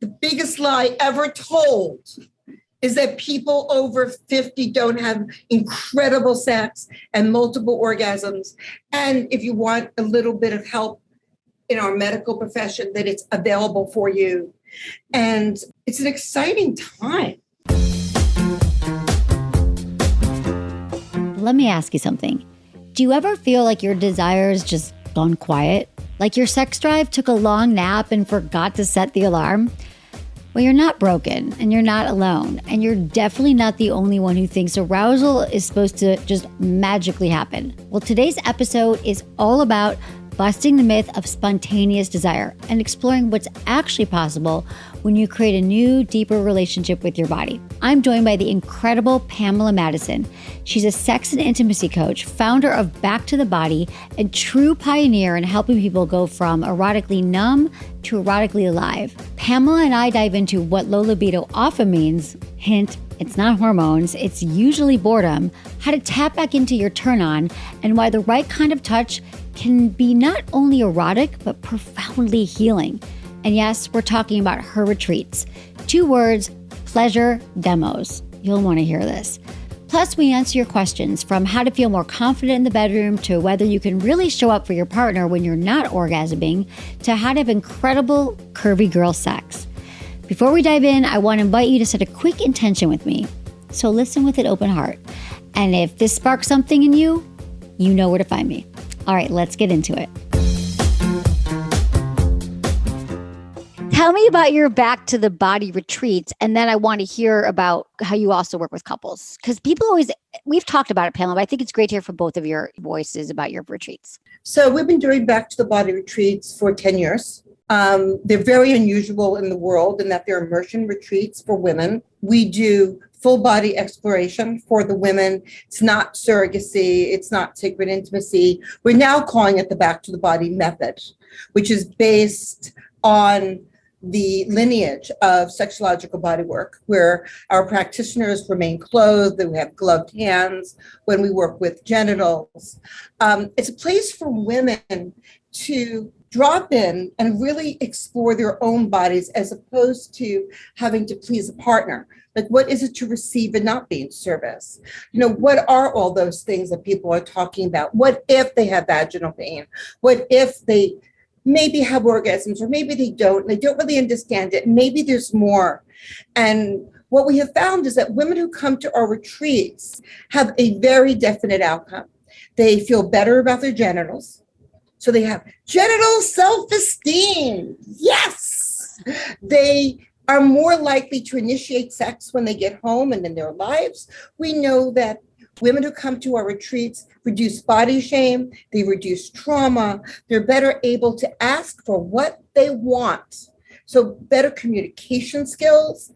the biggest lie ever told is that people over 50 don't have incredible sex and multiple orgasms. And if you want a little bit of help in our medical profession, that it's available for you. And it's an exciting time. Let me ask you something. Do you ever feel like your desires just gone quiet? Like your sex drive took a long nap and forgot to set the alarm? Well, you're not broken and you're not alone. And you're definitely not the only one who thinks arousal is supposed to just magically happen. Well, today's episode is all about busting the myth of spontaneous desire and exploring what's actually possible when you create a new, deeper relationship with your body. I'm joined by the incredible Pamela Madsen. She's a sex and intimacy coach, founder of Back to the Body, and true pioneer in helping people go from erotically numb to erotically alive. Pamela and I dive into what low libido often means, hint, it's not hormones, it's usually boredom, how to tap back into your turn on, and why the right kind of touch can be not only erotic, but profoundly healing. And yes, we're talking about her retreats. 2 words, pleasure demos. You'll want to hear this. Plus, we answer your questions from how to feel more confident in the bedroom to whether you can really show up for your partner when you're not orgasming to how to have incredible curvy girl sex. Before we dive in, I want to invite you to set a quick intention with me. So listen with an open heart. And if this sparks something in you, you know where to find me. All right, let's get into it. Tell me about your Back to the Body retreats, and then I want to hear about how you also work with couples. Because people always, we've talked about it, Pamela, but I think it's great to hear from both of your voices about your retreats. So we've been doing Back to the Body retreats for 10 years. They're very unusual in the world in that they're immersion retreats for women. We do full body exploration for the women. It's not surrogacy. It's not sacred intimacy. We're now calling it the Back to the Body method, which is based on the lineage of sexological bodywork, where our practitioners remain clothed, and we have gloved hands when we work with genitals. It's a place for women to drop in and really explore their own bodies as opposed to having to please a partner. Like, what is it to receive and not be in service? You know, what are all those things that people are talking about? What if they have vaginal pain? What if they maybe have orgasms, or maybe they don't, and they don't really understand it? Maybe there's more. And what we have found is that women who come to our retreats have a very definite outcome. They feel better about their genitals. So they have genital self-esteem. Yes. They are more likely to initiate sex when they get home and in their lives. We know that women who come to our retreats reduce body shame, they reduce trauma, they're better able to ask for what they want. So better communication skills,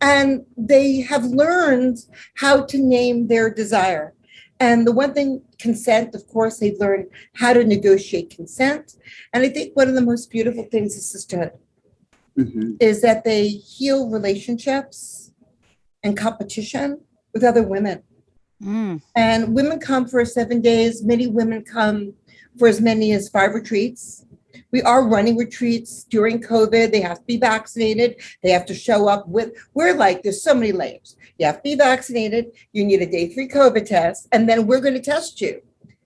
and they have learned how to name their desire. And the one thing, consent, of course, they've learned how to negotiate consent. And I think one of the most beautiful things is sisterhood. Is that they heal relationships and competition with other women. And women come for 7 days. Many women come for as many as 5 retreats. We are running retreats during COVID. They have to be vaccinated. They have to show up with, we're like, there's so many layers. You have to be vaccinated. You need a day 3 COVID test. And then we're going to test you.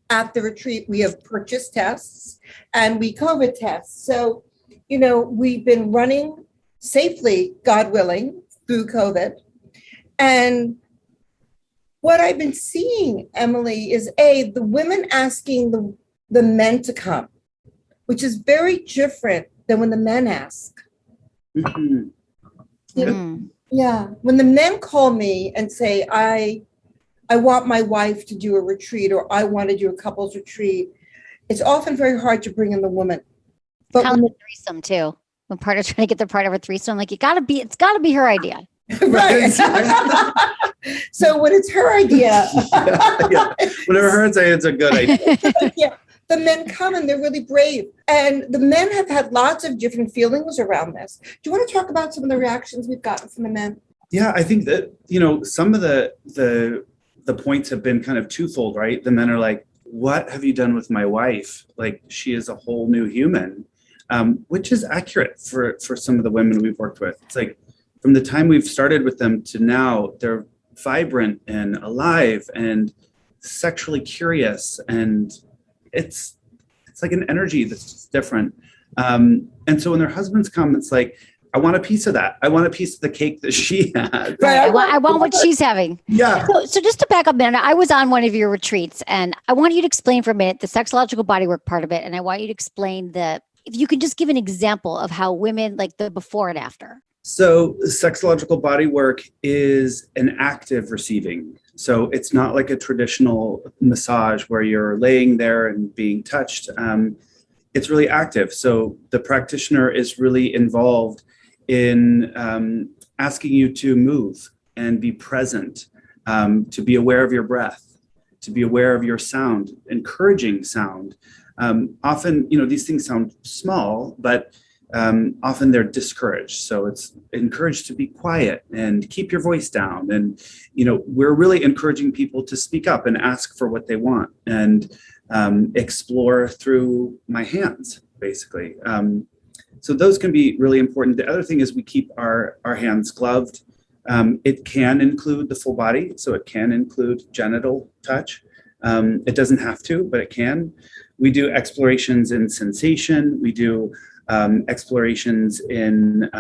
At the retreat, we have purchase tests and we COVID tests. So, you know, we've been running safely, God willing, through COVID. And what I've been seeing, Emily, is the women asking the men to come, which is very different than when the men ask. You know, yeah, when the men call me and say, I want my wife to do a retreat, or I want to do a couples retreat, it's often very hard to bring in the woman. But Kind of like a threesome too. When partners trying to get the part of a threesome, like it's gotta be her idea. Right. So when it's her idea, whenever her say it's a good idea. Yeah, the men come and they're really brave, and the men have had lots of different feelings around this. Do you want to talk about some of the reactions we've gotten from the men? Yeah, I think that, you know, some of the points have been kind of twofold, right? The men are like, what have you done with my wife? Like, she is a whole new human. which is accurate for some of the women we've worked with. It's like from the time we've started with them to now, they're vibrant and alive and sexually curious, and it's like an energy that's just different. And so when their husbands come, it's like, I want a piece of that. I want a piece of the cake that she had. Right. I want what she's having. Yeah. So just to back up a minute, I was on one of your retreats, and I want you to explain for a minute the sexological bodywork part of it. And I want you to explain if you could just give an example of how women, like the before and after. So sexological bodywork is an active receiving. So it's not like a traditional massage where you're laying there and being touched. It's really active. So the practitioner is really involved in asking you to move and be present, to be aware of your breath, to be aware of your sound, encouraging sound. Often, these things sound small, but often they're discouraged. So it's encouraged to be quiet and keep your voice down. And, we're really encouraging people to speak up and ask for what they want and explore through my hands, basically. So those can be really important. The other thing is we keep our hands gloved. It can include the full body. So it can include genital touch. It doesn't have to, but it can. We do explorations in sensation. We do explorations in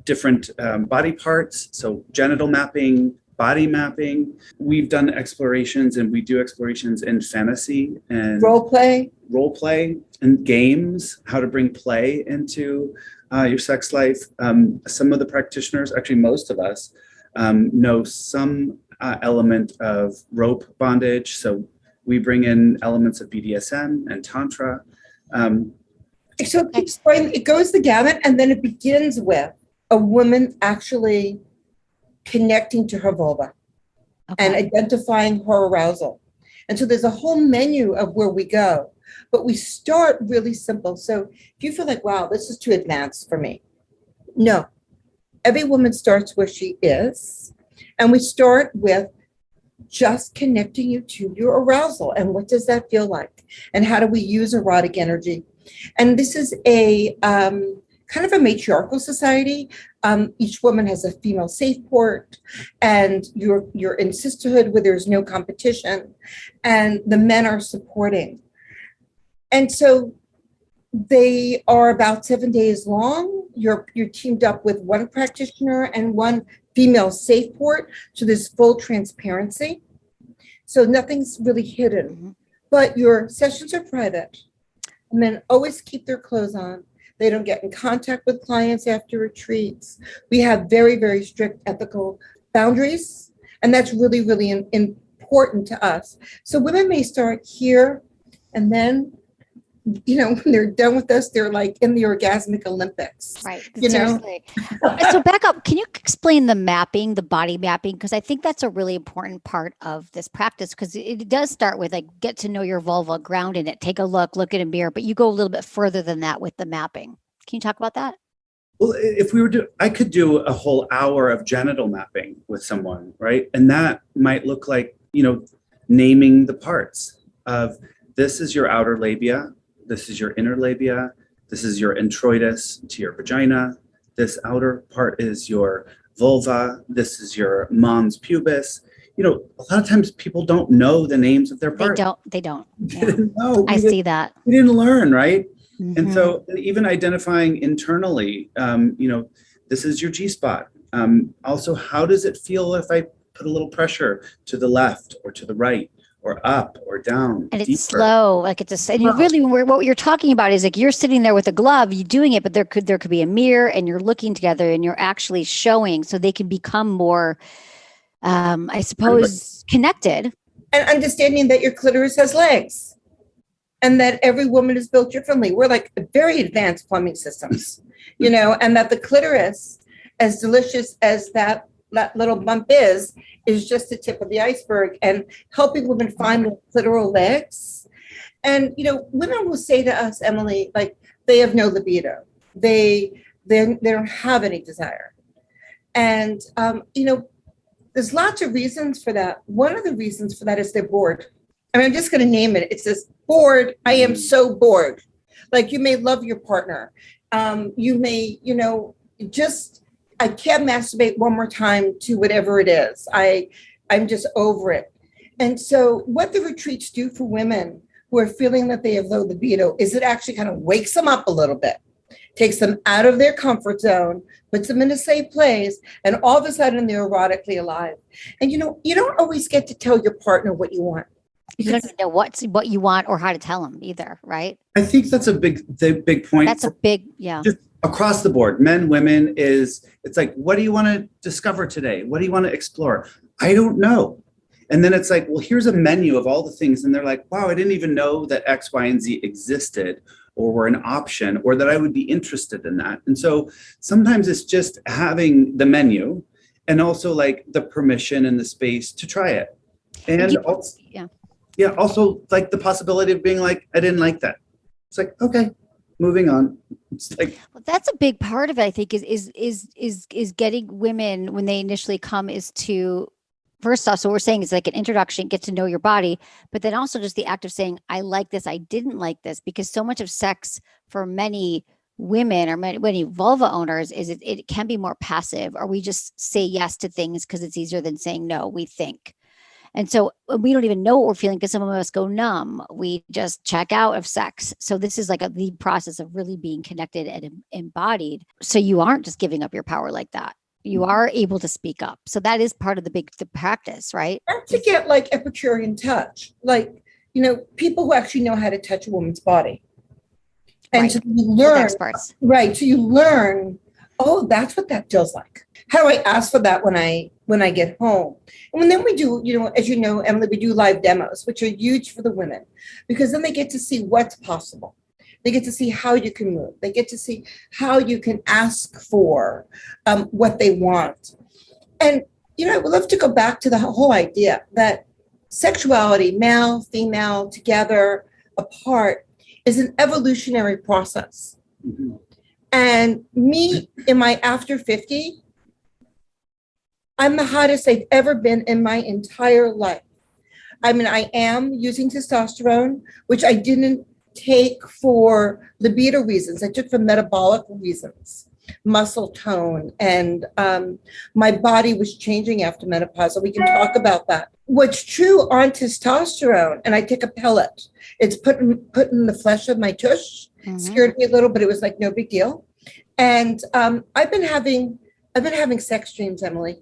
different body parts. So genital mapping, body mapping. We've done explorations, and we do explorations in fantasy and role play and games, how to bring play into your sex life. Some of the practitioners, actually most of us, know some element of rope bondage. So we bring in elements of BDSM and tantra. So it keeps going, it goes the gamut, and then it begins with a woman actually connecting to her vulva and identifying her arousal. And so there's a whole menu of where we go, but we start really simple. So if you feel like, wow, this is too advanced for me. No, every woman starts where she is. And we start with just connecting you to your arousal. And what does that feel like? And how do we use erotic energy? And this is a kind of a matriarchal society. Each woman has a female safe port, and you're in sisterhood where there's no competition, and the men are supporting. And so they are about 7 days long. You're teamed up with one practitioner and one female safe port, so there's full transparency. So nothing's really hidden, but your sessions are private. Men always keep their clothes on. They don't get in contact with clients after retreats. We have very, very strict ethical boundaries, and that's really, really important to us. So women may start here, and then, when they're done with us, they're like in the orgasmic Olympics. Right. Seriously. So back up, can you explain the mapping, the body mapping? Because I think that's a really important part of this practice, because it does start with get to know your vulva, ground in it, take a look at a mirror, but you go a little bit further than that with the mapping. Can you talk about that? Well, if we were I could do a whole hour of genital mapping with someone, right? And that might look like, naming the parts of, this is your outer labia. This is your inner labia. This is your introitus to your vagina. This outer part is your vulva. This is your mons pubis. A lot of times people don't know the names of their parts. They don't. They didn't know. I see that. We didn't learn, right? Mm-hmm. And so even identifying internally, this is your G-spot. Also, how does it feel if I put a little pressure to the left or to the right? Or up or down. And it's slow. And you really, what you're talking about is you're sitting there with a glove, you're doing it, but there could be a mirror, and you're looking together, and you're actually showing, so they can become more, I suppose, connected. And understanding that your clitoris has legs, and that every woman is built differently. We're like very advanced plumbing systems, and that the clitoris, as delicious as that little bump is just the tip of the iceberg, and helping women find the clitoral legs. And, women will say to us, Emily, they have no libido. They don't have any desire. And, there's lots of reasons for that. One of the reasons for that is they're bored. I'm just going to name it. It says bored. I am so bored. Like you may love your partner. You may, just, I can't masturbate one more time to whatever it is. I'm just over it. And so what the retreats do for women who are feeling that they have low libido is it actually kind of wakes them up a little bit, takes them out of their comfort zone, puts them in a safe place, and all of a sudden they're erotically alive. And you don't always get to tell your partner what you want. You don't even know what you want or how to tell them either, right? I think that's a big point. That's a big, yeah. Just across the board, men, women, it's like, what do you want to discover today? What do you want to explore? I don't know. And then it's like, well, here's a menu of all the things. And they're like, wow, I didn't even know that X, Y, and Z existed or were an option or that I would be interested in that. And so sometimes it's just having the menu and also like the permission and the space to try it. And also like the possibility of being like, I didn't like that. It's like, okay, moving on. It's like, well, that's a big part of it, I think, is getting women when they initially come is to, first off, so we're saying it's like an introduction, get to know your body, but then also just the act of saying, I like this, I didn't like this, because so much of sex for many women or many vulva owners is it can be more passive, or we just say yes to things because it's easier than saying no, we think. And so we don't even know what we're feeling because some of us go numb. We just check out of sex. So this is like the process of really being connected and embodied. So you aren't just giving up your power like that. You are able to speak up. So that is part of the practice, right? And to get like Epicurean touch, like, people who actually know how to touch a woman's body. And right. So you learn, experts. Right. So you learn, oh, that's what that feels like. How do I ask for that when I get home? And then we do, as you know, Emily, we do live demos, which are huge for the women, because then they get to see what's possible. They get to see how you can move. They get to see how you can ask for what they want. And, I would love to go back to the whole idea that sexuality, male, female, together, apart, is an evolutionary process. Mm-hmm. And me in my after 50, I'm the hottest I've ever been in my entire life. I mean, I am using testosterone, which I didn't take for libido reasons. I took for metabolic reasons, muscle tone, and my body was changing after menopause. So we can talk about that. What's true on testosterone, and I take a pellet. It's put in the flesh of my tush. Mm-hmm. Scared me a little, but it was like no big deal. And I've been having sex dreams, Emily.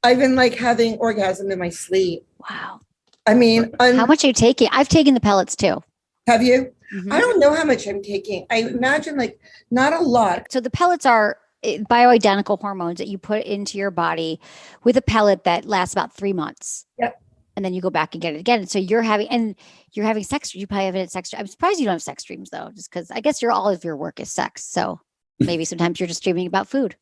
I've been like having orgasm in my sleep. Wow. I mean, how much are you taking? I've taken the pellets too. Have you? Mm-hmm. I don't know how much I'm taking. I imagine like not a lot. So the pellets are bioidentical hormones that you put into your body with a pellet that lasts about 3 months. Yep. And then you go back and get it again. And so you're having sex. You probably haven't had sex. I'm surprised you don't have sex dreams though, just because I guess all of your work is sex. So maybe sometimes you're just dreaming about food.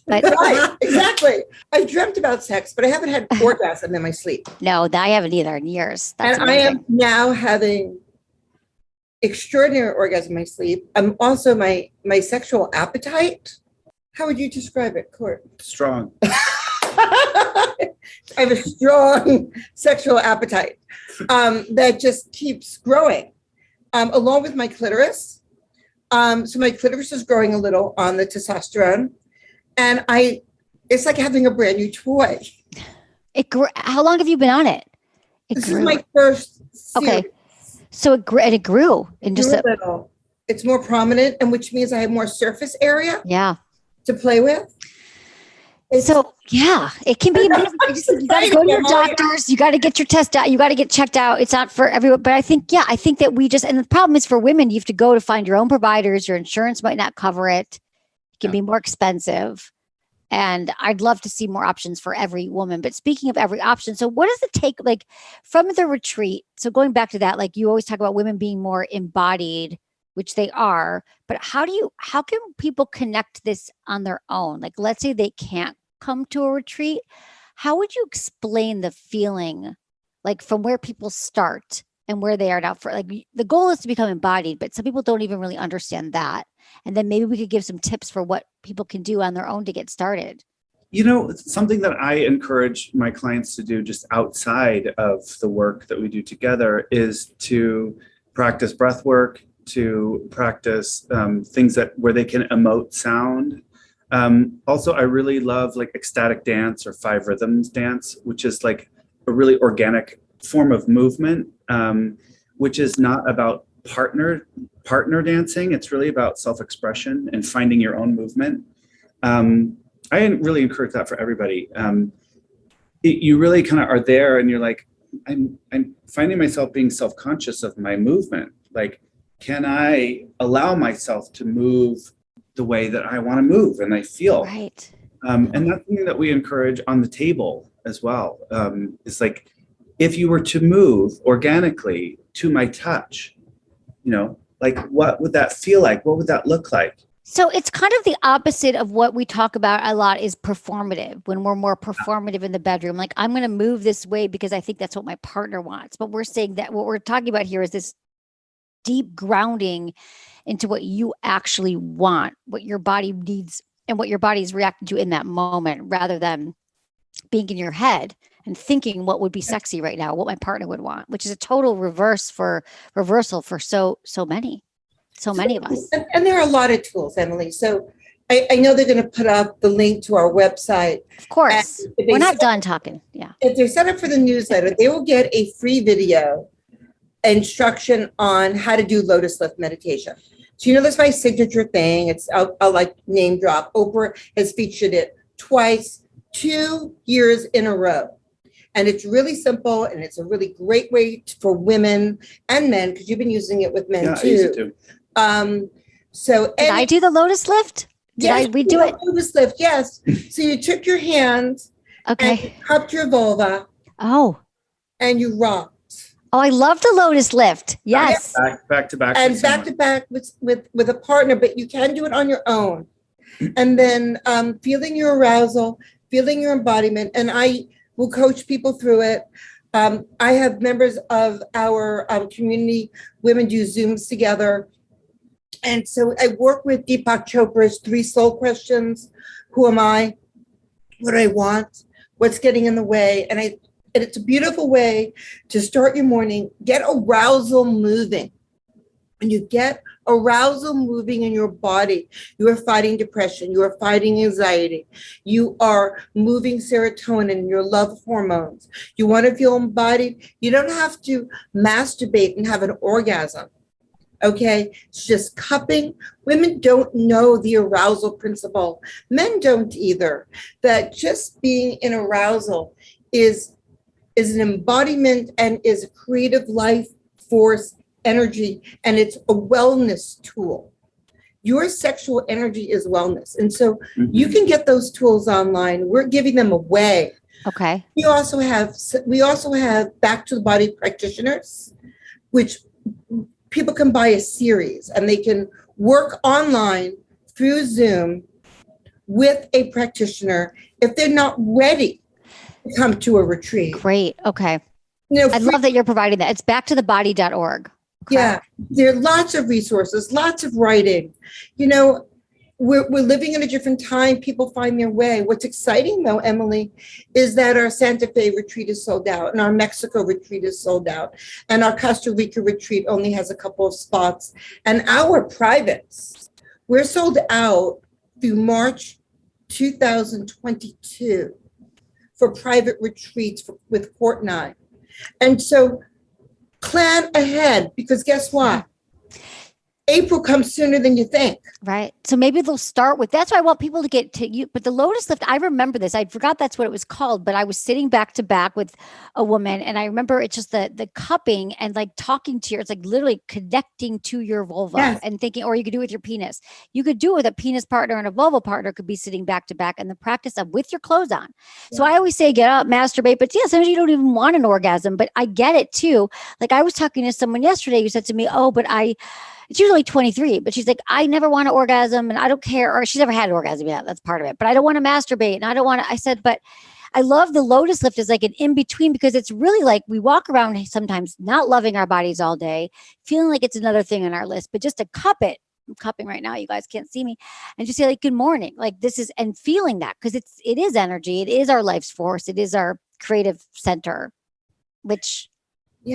But right, exactly. I've dreamt about sex, but I haven't had orgasm in my sleep. No, I haven't either in years. That's and amazing. I am now having extraordinary orgasm in my sleep. I'm also my sexual appetite. How would you describe it, Court? Strong. I have a strong sexual appetite that just keeps growing, along with my clitoris. So my clitoris is growing a little on the testosterone. And it's like having a brand new toy. How long have you been on it? This is my first series. Okay. So it grew. And just a little. It's more prominent, and which means I have more surface area. Yeah. To play with. It can be amazing. You got to go to your doctors. You got to get your test out. You got to get checked out. It's not for everyone. But I think that and the problem is for women, you have to go to find your own providers. Your insurance might not cover it. It can be more expensive. And I'd love to see more options for every woman. But speaking of every option, so what does it take like from the retreat? So going back to that, like you always talk about women being more embodied, which they are, but how can people connect this on their own? Like, let's say they can't come to a retreat. How would you explain the feeling, like from where people start and where they are now? For like, the goal is to become embodied, but some people don't even really understand that. And then maybe we could give some tips for what people can do on their own to get started. Something that I encourage my clients to do just outside of the work that we do together is to practice breath work, to practice things where they can emote sound. Also, I really love like ecstatic dance or five rhythms dance, which is like a really organic form of movement, which is not about partner dancing. It's really about self-expression and finding your own movement. I really encourage that for everybody. You really kind of are there and you're like, I'm finding myself being self-conscious of my movement. Like, can I allow myself to move the way that I want to move and I feel? Right. And that's something that we encourage on the table as well. It's like, if you were to move organically to my touch, like what would that feel like? What would that look like? So it's kind of the opposite of what we talk about a lot is performative, when we're more performative in the bedroom. Like, I'm going to move this way because I think that's what my partner wants. But we're saying that what we're talking about here is this deep grounding into what you actually want, what your body needs and what your body is reacting to in that moment, rather than being in your head and thinking what would be sexy right now, what my partner would want, which is a total reversal for so many of us. And there are a lot of tools, Emily. So I know they're going to put up the link to our website. Of course. We're not done talking. Yeah. If they're set up for the newsletter, they will get a free video instruction on how to do Lotus lift meditation. So, that's my signature thing. I'll like name drop. Oprah has featured it twice, 2 years in a row. And it's really simple, and it's a really great way for women and men, because you've been using it with men too. I use it too. Did I do the Lotus lift? Did I redo it? Lotus lift, yes. So you took your hand, and you cupped your vulva. Oh. And you rocked. Oh, I love the Lotus lift. Yes. Back to back. And back to back with a partner, but you can do it on your own. And then feeling your arousal, feeling your embodiment, and I will coach people through it. I have members of our community, women do Zooms together. And so I work with Deepak Chopra's 3 soul questions. Who am I? What do I want? What's getting in the way? And it's a beautiful way to start your morning, get arousal moving. When you get arousal moving in your body, you are fighting depression, you are fighting anxiety, you are moving serotonin, your love hormones. You want to feel embodied. You don't have to masturbate and have an orgasm. Okay, it's just cupping. Women don't know the arousal principle. Men don't either. That just being in arousal is an embodiment and is a creative life force energy, and it's a wellness tool. Your sexual energy is wellness. And so you can get those tools online. We're giving them away. Okay. We also have back to the body practitioners, which people can buy a series and they can work online through Zoom with a practitioner if they're not ready to come to a retreat. Great. Okay. I love that you're providing that. It's backtothebody.org. Yeah, there are lots of resources, lots of writing. We're living in a different time. People find their way. What's exciting, though, Emily, is that our Santa Fe retreat is sold out, and our Mexico retreat is sold out, and our Costa Rica retreat only has a couple of spots. And our privates, we're sold out through March 2022 for private retreats with Court and I. And so plan ahead, because guess what? April comes sooner than you think. Right. So maybe they'll start with, that's why I want people to get to you. But the Lotus lift, I remember this. I forgot that's what it was called, but I was sitting back to back with a woman. And I remember it's just the cupping and like talking to your, it's like literally connecting to your vulva and thinking, or you could do it with your penis. You could do it with a penis partner, and a vulva partner could be sitting back to back, and the practice of with your clothes on. So I always say, get up, masturbate, but sometimes you don't even want an orgasm, but I get it too. Like I was talking to someone yesterday who said to me, it's usually 23, but she's like, I never want to orgasm and I don't care. Or she's never had an orgasm yet. That's part of it. But I don't want to masturbate. And I don't want to, I said, but I love the Lotus lift is like an in-between, because it's really like we walk around sometimes not loving our bodies all day, feeling like it's another thing on our list, but just to cup it. I'm cupping right now. You guys can't see me. And just say like, good morning. Like this is, and feeling that, because it is energy. It is our life's force. It is our creative center, which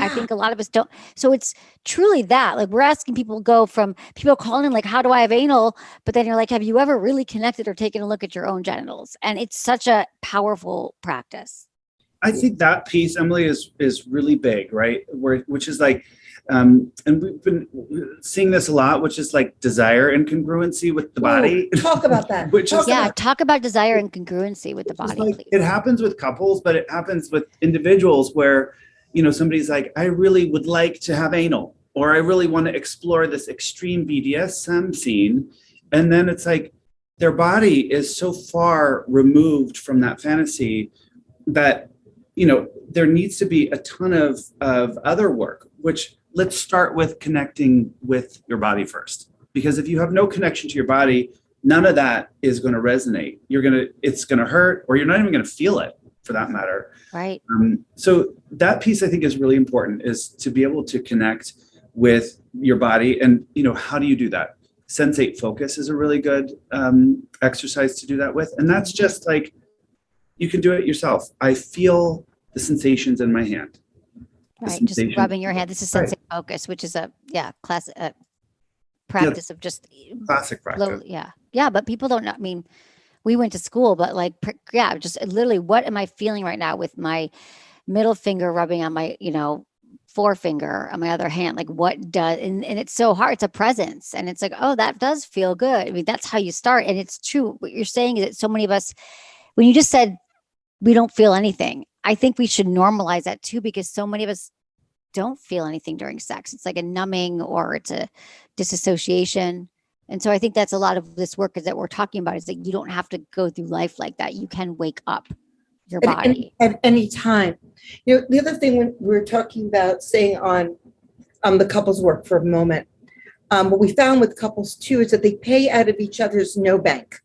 I think a lot of us don't. So it's truly that, like, we're asking people to go from people calling in like, how do I have anal? But then you're like, have you ever really connected or taken a look at your own genitals? And it's such a powerful practice. I think that piece, Emily, is really big, right? Which is like, and we've been seeing this a lot, which is like desire incongruency with the body. Talk about that. Talk about desire incongruency with the body. Like, it happens with couples, but it happens with individuals where, somebody's like, I really would like to have anal, or I really want to explore this extreme BDSM scene. And then it's like their body is so far removed from that fantasy that, there needs to be a ton of other work, which let's start with connecting with your body first. Because if you have no connection to your body, none of that is going to resonate. It's going to hurt, or you're not even going to feel it, for that matter. Right. So that piece I think is really important, is to be able to connect with your body. And, how do you do that? Sensate focus is a really good exercise to do that with. And that's just like, you can do it yourself. I feel the sensations in my hand. Right. Just rubbing your hand. This is sensate focus, which is a classic practice of just classic practice. Yeah. But people don't know. I mean, we went to school, but like, just literally, what am I feeling right now with my middle finger rubbing on my, forefinger on my other hand? Like, what does, and it's so hard. It's a presence. And it's like, oh, that does feel good. I mean, that's how you start. And it's true. What you're saying is that so many of us, when you just said we don't feel anything, I think we should normalize that too, because so many of us don't feel anything during sex. It's like a numbing, or it's a disassociation. And so I think that's a lot of this work is that we're talking about, is that you don't have to go through life like that. You can wake up your body at any time. The other thing, when we're talking about staying on the couples work for a moment, what we found with couples too is that they pay out of each other's no bank.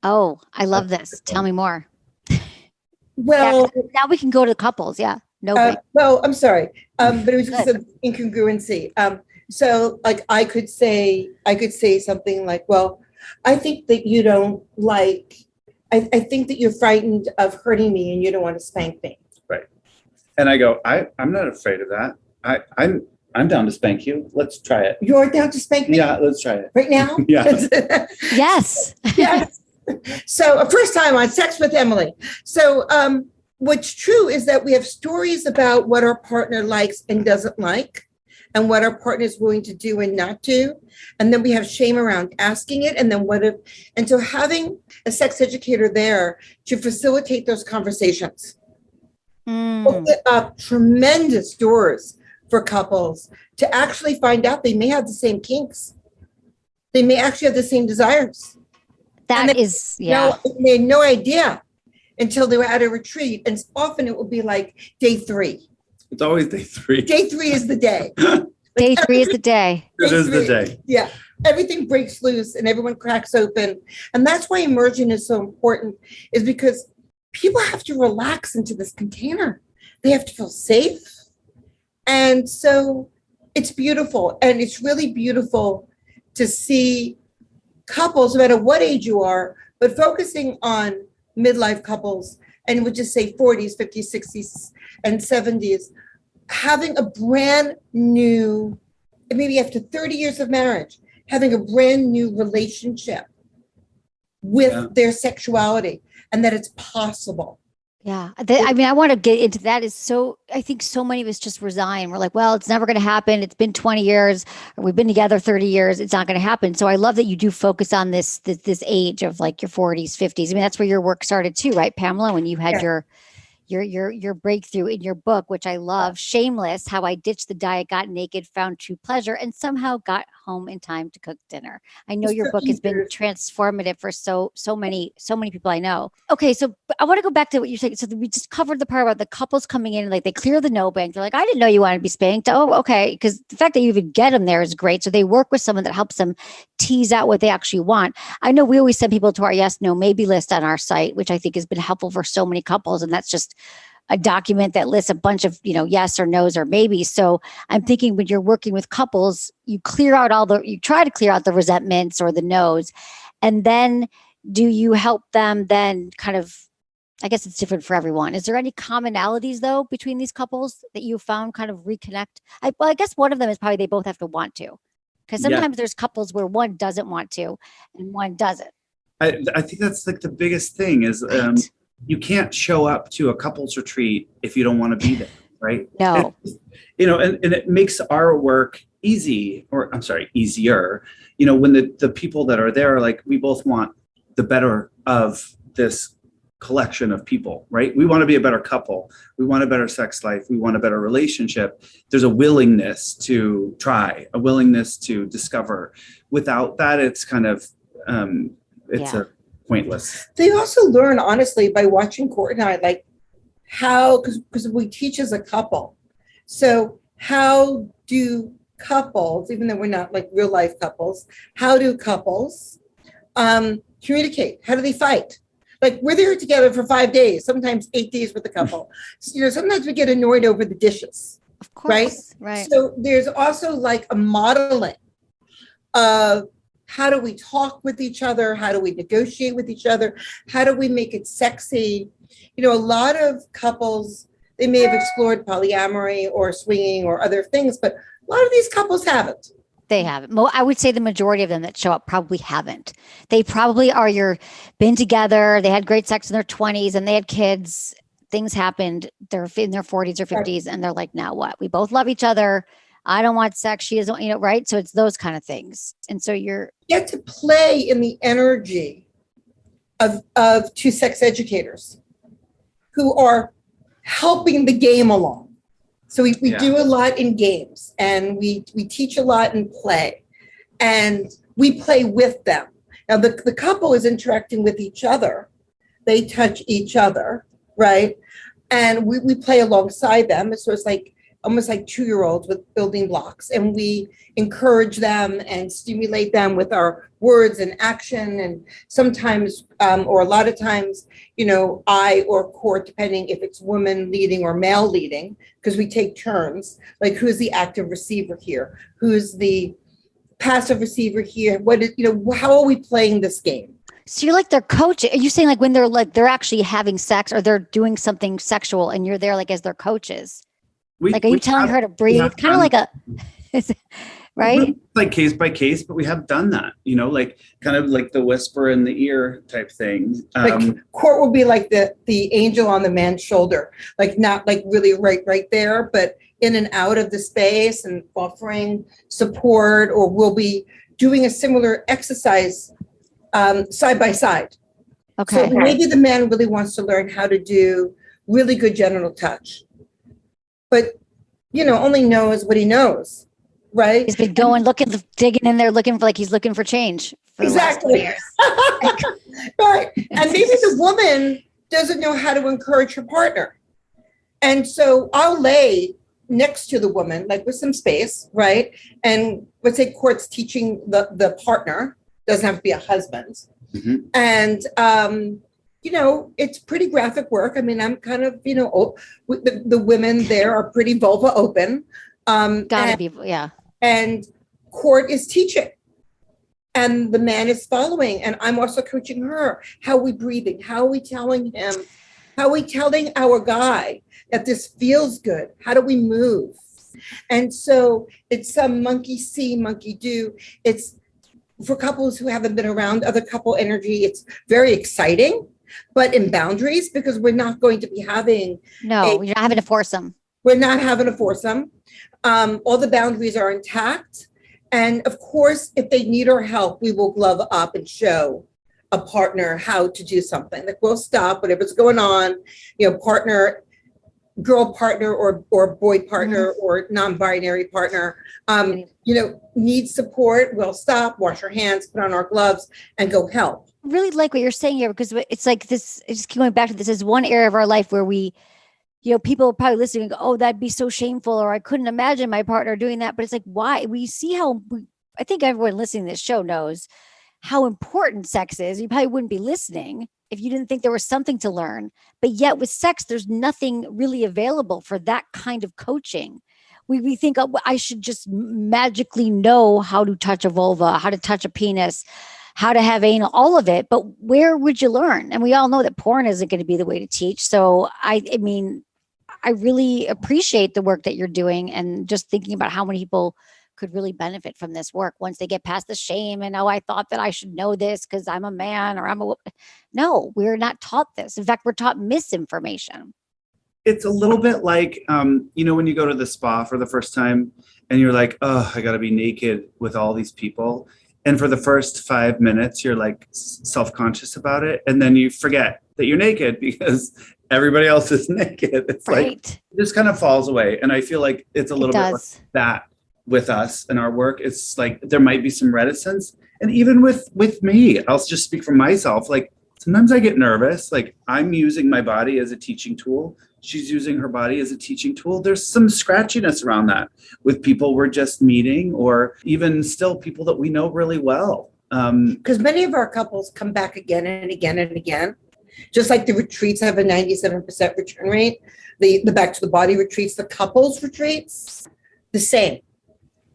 Oh, I love this. Tell me more. Well, now we can go to the couples. Yeah. No bank. Well, I'm sorry. But it was just an incongruency. So like I could say something like, well, I think that you don't like, I think that you're frightened of hurting me and you don't want to spank me. Right. And I go, I'm not afraid of that. I'm down to spank you. Let's try it. You're down to spank me? Yeah, let's try it. Right now? Yeah. Yes. Yes. So first time on Sex with Emily. So what's true is that we have stories about what our partner likes and doesn't like, and what our partner is willing to do and not do. And then we have shame around asking it. And then and so having a sex educator there to facilitate those conversations open up tremendous doors for couples to actually find out they may have the same kinks. They may actually have the same desires. They had no idea until they were at a retreat. And often it will be like day 3. It's always day 3. Day 3 is the day. Day 3 is the day. It is the day. Yeah. Everything breaks loose and everyone cracks open. And that's why immersion is so important, is because people have to relax into this container. They have to feel safe. And so it's beautiful. And it's really beautiful to see couples, no matter what age you are, but focusing on midlife couples, and would just say 40s, 50s, 60s, and 70s, having a brand new, maybe after 30 years of marriage, having a brand new relationship with their sexuality, and that it's possible. Yeah. I want to get into that. I think so many of us just resign. We're like, well, it's never going to happen. It's been 20 years. Or we've been together 30 years. It's not going to happen. So I love that you do focus on this age of like your 40s, 50s. I mean, that's where your work started too, right, Pamela? When you had your breakthrough in your book, which I love, Shameless, How I Ditched the Diet, Got Naked, Found True Pleasure, and somehow got home in time to cook dinner. I know your book has been transformative for so many people I know. Okay, so I want to go back to what you're saying. So we just covered the part about the couples coming in and like they clear the no bank. They're like, I didn't know you wanted to be spanked. Oh, okay. Because the fact that you even get them there is great. So they work with someone that helps them tease out what they actually want. I know we always send people to our yes, no, maybe list on our site, which I think has been helpful for so many couples. And that's just a document that lists a bunch of, yes or no's or maybes. So I'm thinking when you're working with couples, you try to clear out the resentments or the no's. And then do you help them then kind of I guess it's different for everyone. Is there any commonalities though between these couples that you found kind of reconnect? Well, I guess one of them is probably they both have to want to, because Yeah. sometimes there's couples where one doesn't want to and one doesn't. I think that's like the biggest thing is Right. you can't show up to a couples retreat if you don't want to be there, right? No. And it makes our work easy, or I'm sorry, easier, when the people that are there, like we both want the better of this collection of people, right? We want to be a better couple. We want a better sex life. We want a better relationship. There's a willingness to try, a willingness to discover. Without that, it's kind of, a pointless. They also learn, honestly, by watching Court and I, like how, because we teach as a couple. So how do couples, even though we're not like real life couples, how do couples communicate? How do they fight? Like we're there together for 5 days, sometimes 8 days with the couple. Sometimes we get annoyed over the dishes. Of course. Right. So there's also like a modeling of how do we talk with each other? How do we negotiate with each other? How do we make it sexy? A lot of couples, they may have explored polyamory or swinging or other things, but a lot of these couples haven't. They haven't. I would say the majority of them that show up probably haven't. They probably are been together. They had great sex in their 20s and they had kids. Things happened. They're in their 40s or 50s and they're like, now what? We both love each other. I don't want sex. She doesn't, right? So it's those kind of things. And so you get to play in the energy of two sex educators who are helping the game along. So we do a lot in games and we teach a lot in play and we play with them. Now the couple is interacting with each other. They touch each other, right? And we play alongside them. So it's like almost like 2-year-olds with building blocks. And we encourage them and stimulate them with our words and action. And sometimes, or a lot of times, I or Court, depending if it's woman leading or male leading, because we take turns, like who's the active receiver here? Who's the passive receiver here? How are we playing this game? So you're like their coach. Are you saying like when they're actually having sex or they're doing something sexual and you're there like as their coaches? Are you telling her to breathe? Kind of like right? Like case by case, but we have done that, like kind of like the whisper in the ear type thing. Like Court will be like the angel on the man's shoulder, like not like really right there, but in and out of the space and offering support, or we'll be doing a similar exercise side by side. Okay. So maybe the man really wants to learn how to do really good genital touch, but only knows what he knows, right? He's been digging in there, he's looking for change. Exactly. Right. And maybe the woman doesn't know how to encourage her partner. And so I'll lay next to the woman, like with some space, right? And let's say Court's teaching the partner, doesn't have to be a husband. Mm-hmm. And, it's pretty graphic work. I mean, I'm kind of, the women there are pretty vulva open. Gotta be, yeah. And Court is teaching and the man is following. And I'm also coaching her. How are we breathing? How are we telling him? How are we telling our guy that this feels good? How do we move? And so it's some monkey see, monkey do. It's for couples who haven't been around other couple energy. It's very exciting, but in boundaries, because we're not going to be having. No, you're not having to force them. We're not having to force them. All the boundaries are intact. And of course, if they need our help, we will glove up and show a partner how to do something. Like we'll stop whatever's going on, partner, girl partner or boy partner or non-binary partner, needs support. We'll stop, wash our hands, put on our gloves and go help. I really like what you're saying here, because it's like this, just keep going back to this is one area of our life where we, people are probably listening and go, oh, that'd be so shameful, or I couldn't imagine my partner doing that. But it's like, why? We see I think everyone listening to this show knows how important sex is. You probably wouldn't be listening if you didn't think there was something to learn. But yet with sex, there's nothing really available for that kind of coaching. We think, oh, I should just magically know how to touch a vulva, how to touch a penis, how to have anal, all of it. But where would you learn? And we all know that porn isn't going to be the way to teach. So I mean, I really appreciate the work that you're doing, and just thinking about how many people could really benefit from this work once they get past the shame and, oh, I thought that I should know this because I'm a man or no, we're not taught this. In fact, we're taught misinformation. It's a little bit like, when you go to the spa for the first time and you're like, oh, I got to be naked with all these people. And for the first 5 minutes, you're like self-conscious about it. And then you forget that you're naked because everybody else is naked. It's like, it just kind of falls away. And I feel like it's a little bit like that with us and our work. It's like, there might be some reticence. And even with me, I'll just speak for myself. Like, sometimes I get nervous. Like, I'm using my body as a teaching tool. She's using her body as a teaching tool. There's some scratchiness around that with people we're just meeting, or even still people that we know really well. Because many of our couples come back again and again and again. Just like the retreats have a 97% return rate, the back to the body retreats, the couples retreats, the same,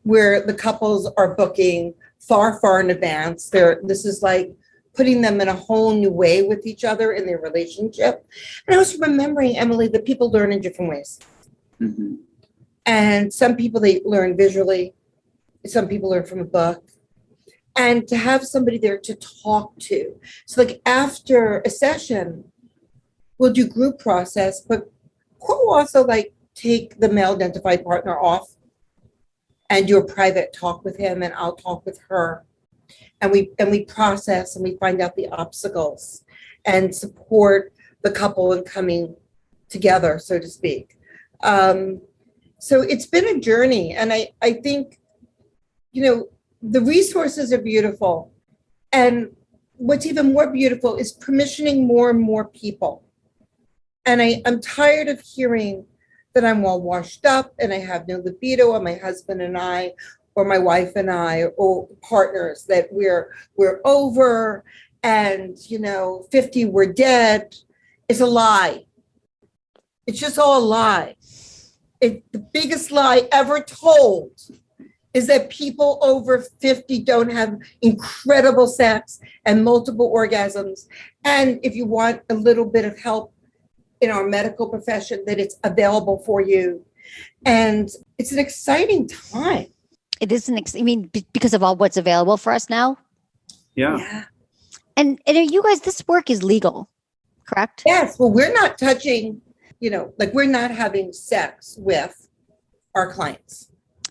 where the couples are booking far, far in advance. This is like putting them in a whole new way with each other in their relationship. And I was remembering, Emily, that people learn in different ways. Mm-hmm. And some people, they learn visually. Some people learn from a book. And to have somebody there to talk to. So like after a session, we'll do group process, but we'll also like take the male identified partner off and do a private talk with him, and I'll talk with her. And we process and we find out the obstacles and support the couple in coming together, so to speak. So it's been a journey. And I think, the resources are beautiful. And what's even more beautiful is permissioning more and more people. And I'm tired of hearing that I'm all washed up and I have no libido, or my husband and I, or my wife and I, or partners, that we're over and, 50, we're dead. It's a lie. It's just all a lie. The biggest lie ever told is that people over 50 don't have incredible sex and multiple orgasms. And if you want a little bit of help in our medical profession, that it's available for you. And it's an exciting time. It is because of all what's available for us now. Yeah. And you guys, this work is legal, correct? Yes. Well, we're not touching, we're not having sex with our clients.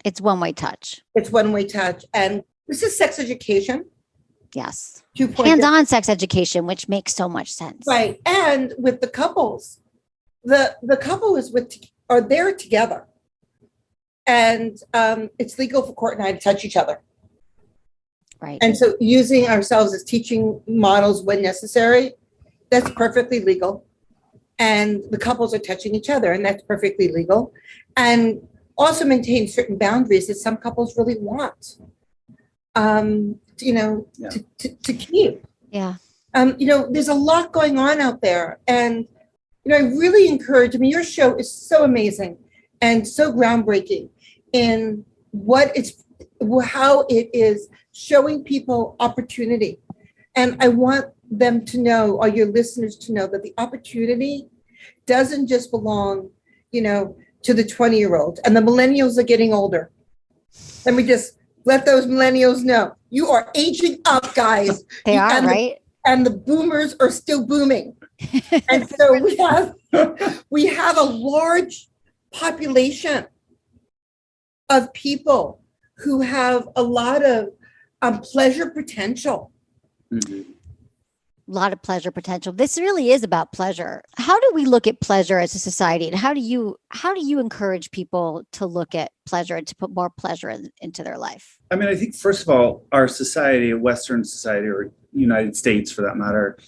It's one-way touch. It's one-way touch. And this is sex education. Yes. 2.0. Hands-on sex education, which makes so much sense. Right. And with the couples, the couple are there together. And it's legal for Court and I to touch each other. Right. And so using ourselves as teaching models when necessary, that's perfectly legal. And the couples are touching each other, and that's perfectly legal. And also maintain certain boundaries that some couples really want, to keep. Yeah. There's a lot going on out there. And, I really encourage, your show is so amazing and so groundbreaking in how it is showing people opportunity. And I want them to know, or your listeners to know, that the opportunity doesn't just belong, to the 20-year-olds, and the millennials are getting older. Let me just let those millennials know, you are aging up, guys. They are, right? And the boomers are still booming. And so we have a large population of people who have a lot of pleasure potential. Mm-hmm. A lot of pleasure potential. This really is about pleasure. How do we look at pleasure as a society, and how do you encourage people to look at pleasure and to put more pleasure into their life? I think, first of all, our society, Western society, or United States for that matter,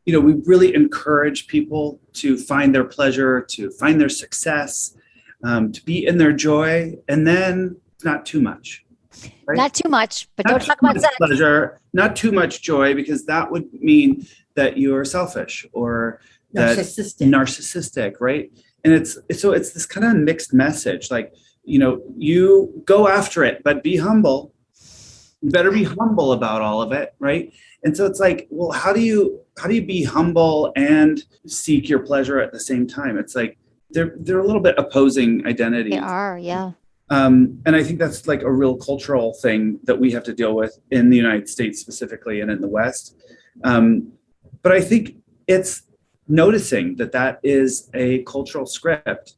we really encourage people to find their pleasure, to find their success, to be in their joy, and then not too much. Right? Not too much, but don't talk about sex. Pleasure, not too much joy, because that would mean that you're selfish or narcissistic, right? And it's this kind of mixed message, like, you go after it, but be humble. You better be humble about all of it, right? And so it's like, well, how do you be humble and seek your pleasure at the same time? It's like they're a little bit opposing identities. They are, yeah. And I think that's like a real cultural thing that we have to deal with in the United States specifically and in the West. But I think it's noticing that is a cultural script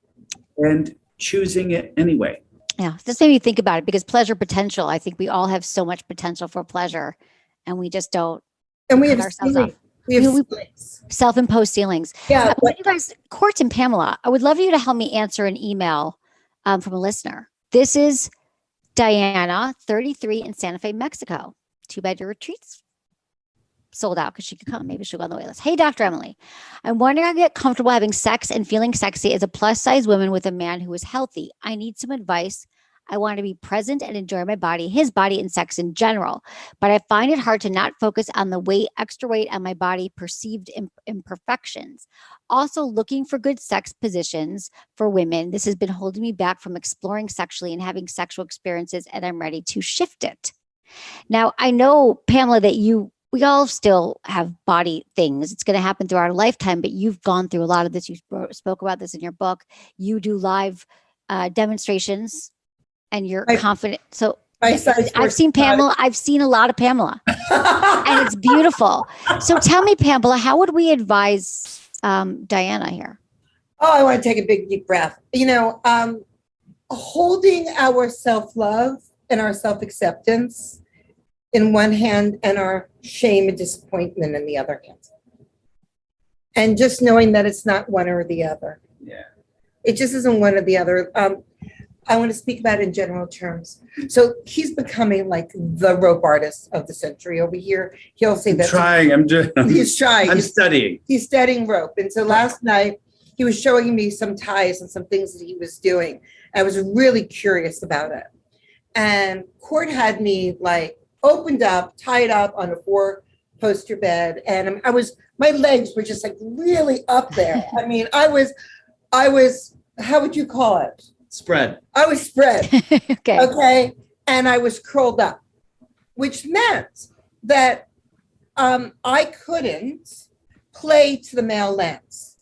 and choosing it anyway. Yeah, this made me think about it because pleasure potential, I think we all have so much potential for pleasure and we just don't. And we have ourselves ceilings. off. We have ceilings. Self-imposed ceilings. Yeah. What you guys, Court and Pamela, I would love you to help me answer an email from a listener. This is Diana, 33 in Santa Fe, Mexico. Too bad your retreat's sold out because she could come. Maybe she'll go on the wait list. Hey, Dr. Emily, I'm wondering how to get comfortable having sex and feeling sexy as a plus size woman with a man who is healthy. I need some advice. I want to be present and enjoy my body, his body, and sex in general. But I find it hard to not focus on the weight, extra weight on my body, perceived imperfections. Also looking for good sex positions for women. This has been holding me back from exploring sexually and having sexual experiences, and I'm ready to shift it. Now, I know, Pamela, that we all still have body things. It's going to happen throughout our lifetime, but you've gone through a lot of this. You spoke about this in your book. You do live demonstrations and you're confident. So I've seen Pamela. I've seen a lot of Pamela and it's beautiful. So tell me, Pamela, how would we advise Diana here? Oh, I want to take a big, deep breath. Holding our self-love and our self-acceptance in one hand and our shame and disappointment in the other hand. And just knowing that it's not one or the other. Yeah. It just isn't one or the other. I want to speak about it in general terms. So he's becoming like the rope artist of the century over here. He'll say that. He's trying. I'm studying. He's studying rope. And so last night he was showing me some ties and some things that he was doing. I was really curious about it. And Court had me like opened up, tied up on a 4-poster bed. And my legs were just like really up there. I mean, I was, how would you call it? Spread. I was spread. Okay. And I was curled up, which meant that I couldn't play to the male lens.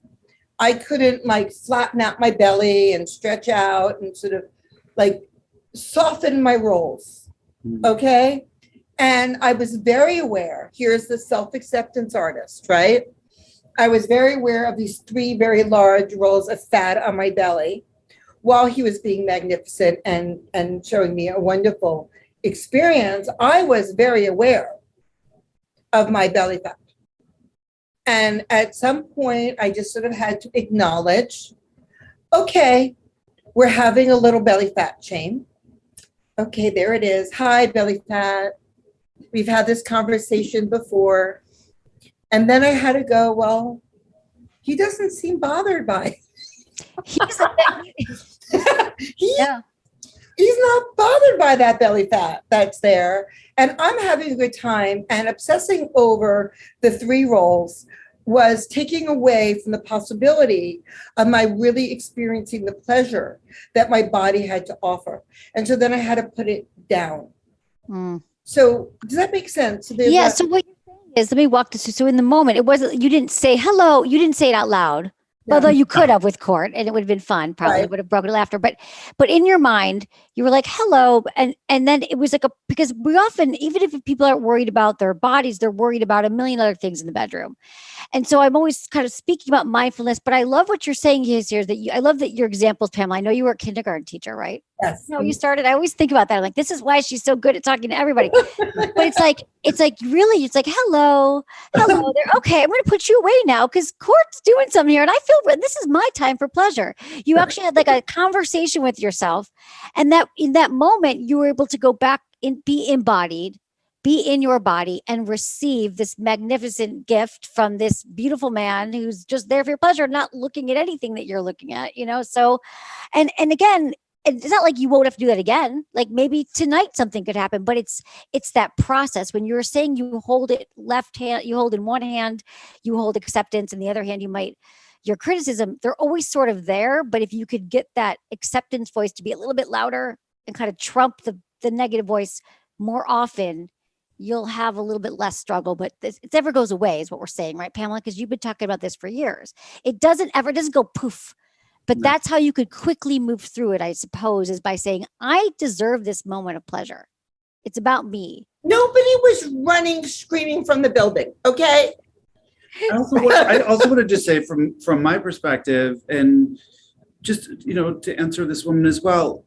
I couldn't like flatten out my belly and stretch out and sort of like soften my rolls. Okay. And I was very aware, here's the self-acceptance artist, right? I was very aware of these 3 very large rolls of fat on my belly while he was being magnificent and showing me a wonderful experience. I was very aware of my belly fat. And at some point, I just sort of had to acknowledge, okay, we're having a little belly fat shame. Okay, there it is. Hi, belly fat. We've had this conversation before. And then I had to go, well, he doesn't seem bothered by it. He's not bothered by that belly fat that's there. And I'm having a good time, and obsessing over the 3 rolls was taking away from the possibility of my really experiencing the pleasure that my body had to offer. And so then I had to put it down. So does that make sense? Yeah. So what you're saying is, let me walk this through. So in the moment, it wasn't, you didn't say hello. You didn't say it out loud. No. Although you could have with Court, and it would have been fun. Probably would have broken laughter. But in your mind, you were like, hello. And then it was like because we often, even if people aren't worried about their bodies, they're worried about a million other things in the bedroom. And so I'm always kind of speaking about mindfulness, but I love what you're saying here is that I love that your examples, Pamela. I know you were a kindergarten teacher, right? Yes. No, you started. I always think about that. I'm like, this is why she's so good at talking to everybody. But it's like really, it's like, hello there. Okay, I'm going to put you away now because Court's doing something here, and I feel this is my time for pleasure. You actually had like a conversation with yourself, and that in that moment you were able to go back and be embodied, be in your body, and receive this magnificent gift from this beautiful man who's just there for your pleasure, not looking at anything that you're looking at. So, and again. It's not like you won't have to do that again. Like maybe tonight something could happen, but it's that process. When you're saying you hold it left hand, you hold in one hand, you hold acceptance, and the other hand, your criticism, they're always sort of there. But if you could get that acceptance voice to be a little bit louder and kind of trump the negative voice, more often you'll have a little bit less struggle, but it never goes away is what we're saying, right, Pamela? Because you've been talking about this for years. It doesn't go poof, but that's how you could quickly move through it, I suppose, is by saying, I deserve this moment of pleasure. It's about me. Nobody was running, screaming from the building. Okay. I also want to just say from my perspective, and just, to answer this woman as well,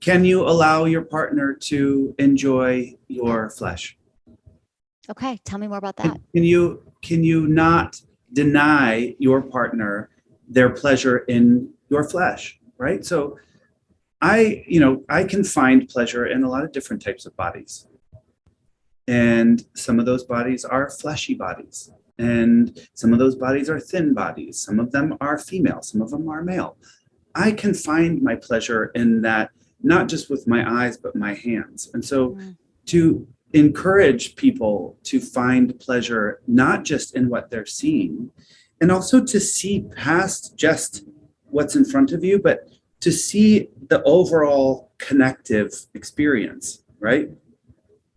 can you allow your partner to enjoy your flesh? Okay. Tell me more about that. Can you not deny your partner their pleasure in your flesh? Right. So I can find pleasure in a lot of different types of bodies. And some of those bodies are fleshy bodies. And some of those bodies are thin bodies. Some of them are female. Some of them are male. I can find my pleasure in that, not just with my eyes, but my hands. And so to encourage people to find pleasure, not just in what they're seeing, and also to see past just what's in front of you, but to see the overall connective experience, right?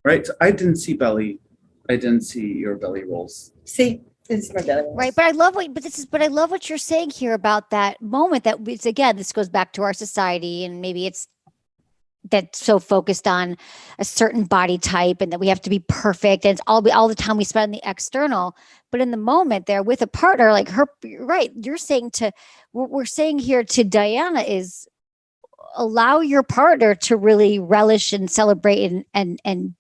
Right. So I didn't see your belly rolls. See, this is my belly rolls. Right. But I love what you're saying here about that moment that this goes back to our society, and maybe it's that's so focused on a certain body type and that we have to be perfect. And it's all the time we spend on the external, but in the moment there with a partner like her, right. You're saying what we're saying here to Diana is allow your partner to really relish and celebrate and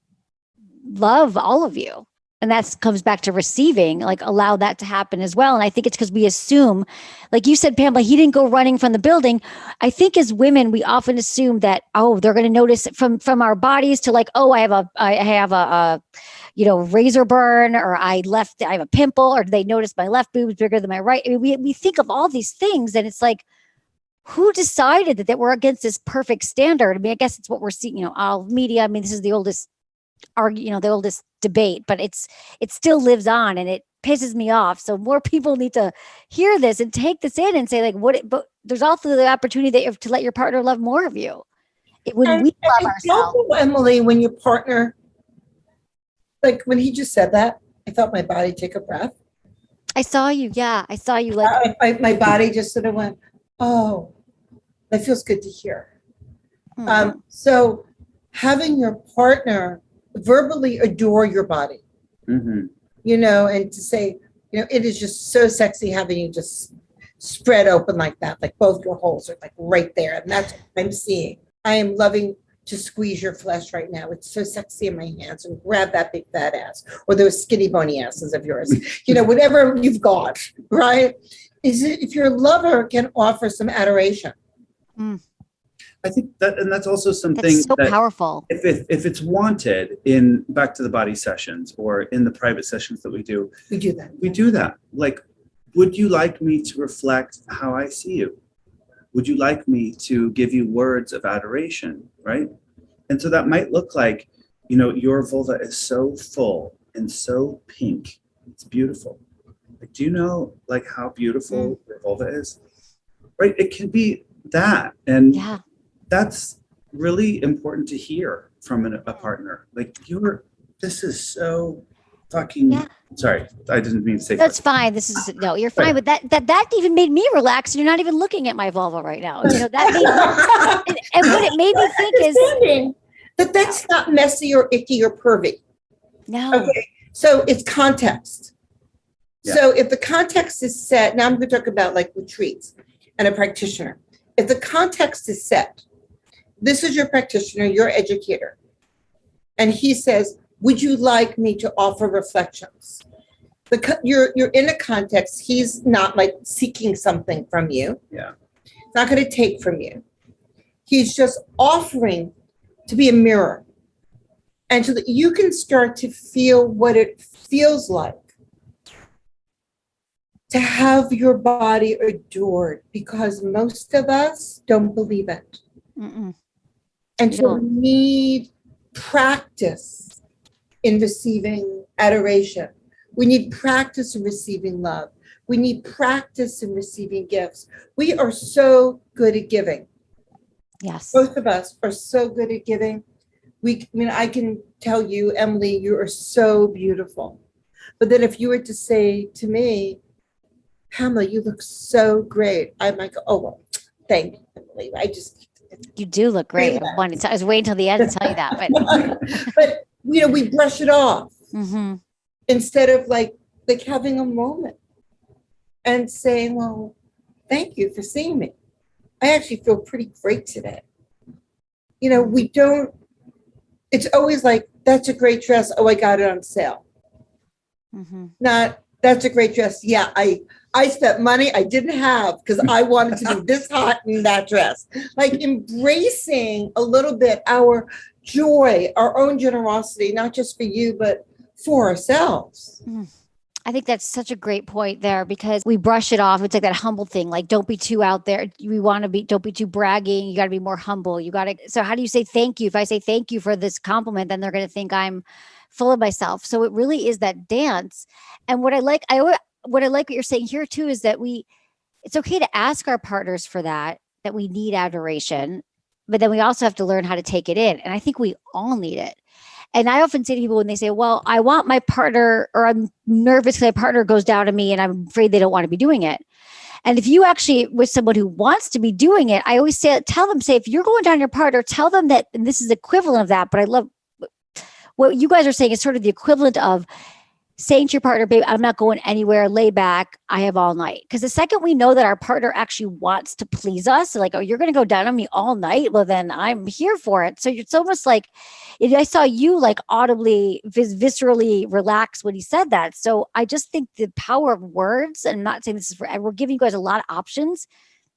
love all of you. And that comes back to receiving, like allow that to happen as well. And I think it's because we assume, like you said, Pamela, he didn't go running from the building. I think as women, we often assume that, they're going to notice from our bodies to like, I have a razor burn, or I have a pimple, or they notice my left boob is bigger than my right. I mean, we think of all these things, and it's like, who decided that we're against this perfect standard? I mean, I guess it's what we're seeing, all media. I mean, this is the oldest the oldest debate, but it still lives on, and it pisses me off. So more people need to hear this and take this in and say, like, but there's also the opportunity to let your partner love more of you. When we love ourselves. Emily, when your partner, like when he just said that, I felt my body take a breath. I saw you. Yeah. I saw you. Like my body just sort of went, oh, that feels good to hear. Mm-hmm. So having your partner verbally adore your body, and to say, it is just so sexy having you just spread open like that, like both your holes are like right there. And that's what I'm seeing. I am loving to squeeze your flesh right now. It's so sexy in my hands, and grab that big fat ass or those skinny bony asses of yours, whatever you've got, right? If your lover can offer some adoration. I think that's also something that's so powerful. If it's wanted in back to the body sessions or in the private sessions that we do that. Like, would you like me to reflect how I see you? Would you like me to give you words of adoration, right? And so that might look like, your vulva is so full and so pink. It's beautiful. Like, do you know like how beautiful your vulva is? Right? It can be that. And that's really important to hear from a partner. Like, this is so fucking, sorry, I didn't mean to say. That's fine. You're fine. But that even made me relax. You're not even looking at my vulva right now. That made and what it made me think is that's not messy or icky or pervy. No. Okay. So it's context. Yeah. So if the context is set, now I'm going to talk about like retreats and a practitioner. If the context is set, this is your practitioner, your educator, and he says, would you like me to offer reflections? You're in a context. He's not like seeking something from you. Yeah. It's not going to take from you. He's just offering to be a mirror, and so that you can start to feel what it feels like to have your body adored, because most of us don't believe it. Mm-mm. And so we need practice in receiving adoration. We need practice in receiving love. We need practice in receiving gifts. We are so good at giving. Yes. Both of us are so good at giving, I can tell you, Emily, you are so beautiful. But then if you were to say to me, Pamela, you look so great, I might go, oh, well, thank you, Emily. You do look great. I was waiting till the end to tell you that, but we brush it off mm-hmm. instead of like having a moment and saying, well, thank you for seeing me. I actually feel pretty great today. We don't, it's always like, that's a great dress. Oh, I got it on sale. Mm-hmm. Not, that's a great dress. Yeah, I spent money I didn't have because I wanted to be this hot in that dress. Like embracing a little bit our joy, our own generosity, not just for you, but for ourselves. I think that's such a great point there because we brush it off. It's like that humble thing, like don't be too out there. Don't be too bragging. You got to be more humble. So how do you say thank you? If I say thank you for this compliment, then they're going to think I'm full of myself. So it really is that dance. And what I like what you're saying here too, is that it's okay to ask our partners for that we need adoration, but then we also have to learn how to take it in. And I think we all need it. And I often say to people when they say, well, I want my partner, or I'm nervous because my partner goes down to me and I'm afraid they don't want to be doing it. And if you actually, with someone who wants to be doing it, I always tell them, if you're going down your partner, tell them that, and this is equivalent of that, but I love what you guys are saying is sort of the equivalent of saying to your partner, babe, I'm not going anywhere, lay back, I have all night. Because the second we know that our partner actually wants to please us, like, oh, you're going to go down on me all night, well, then I'm here for it. So it's almost like, I saw you like audibly, viscerally relax when he said that. So I just think the power of words, and I'm not saying this is for, we're giving you guys a lot of options.